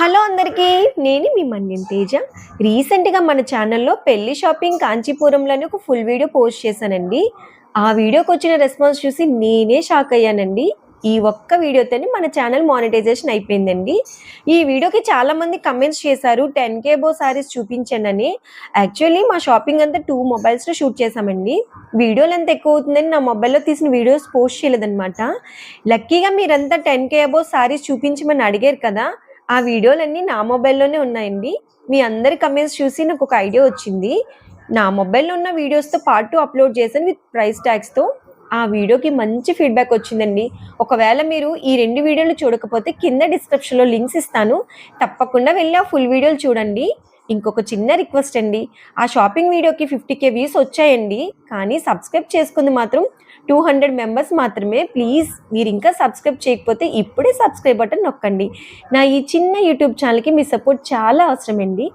Hello అందరికీ, నేను మీ మన్యం తేజ. రీసెంట్గా మన ఛానల్లో పెళ్లి షాపింగ్ కాంచీపురంలోని ఒక ఫుల్ వీడియో పోస్ట్ చేశానండి. ఆ వీడియోకి వచ్చిన రెస్పాన్స్ చూసి నేనే షాక్ అయ్యానండి. ఈ ఒక్క వీడియోతోని మన ఛానల్ మానిటైజేషన్ అయిపోయిందండి. ఈ వీడియోకి చాలామంది కమెంట్స్ చేశారు 10K అబో శారీస్ చూపించండి అని. యాక్చువల్లీ మా షాపింగ్ అంతా 2 మొబైల్స్లో షూట్ చేశామండి. వీడియో లెంత్ ఎక్కువ అవుతుందని నా మొబైల్లో తీసిన వీడియోస్ పోస్ట్ చేయలేదన్నమాట. లక్కీగా మీరంతా 10K అబో శారీస్ చూపించమని అడిగారు కదా, ఆ వీడియోలన్నీ నా మొబైల్లోనే ఉన్నాయండి. మీ అందరి కమెంట్స్ చూసి నాకు ఒక ఐడియా వచ్చింది. నా మొబైల్లో ఉన్న వీడియోస్తో పాటు అప్లోడ్ చేశాను విత్ ప్రైస్ ట్యాగ్స్తో. ఆ వీడియోకి మంచి ఫీడ్బ్యాక్ వచ్చిందండి. ఒకవేళ మీరు ఈ 2 వీడియోలు చూడకపోతే కింద డిస్క్రిప్షన్లో లింక్స్ ఇస్తాను, తప్పకుండా వెళ్ళి ఆ ఫుల్ వీడియోలు చూడండి. ఇంకొక చిన్న రిక్వెస్ట్ అండి, ఆ షాపింగ్ వీడియోకి 50K వ్యూస్ వచ్చాయండి, కానీ సబ్స్క్రైబ్ చేసుకుంది మాత్రం 200 మెంబర్స్ మాత్రమే. ప్లీజ్ మీరు ఇంకా సబ్స్క్రైబ్ చేయకపోతే ఇప్పుడే సబ్స్క్రైబ్ బటన్ నొక్కండి. నా ఈ చిన్న యూట్యూబ్ ఛానల్కి మీ సపోర్ట్ చాలా అవసరం అండి.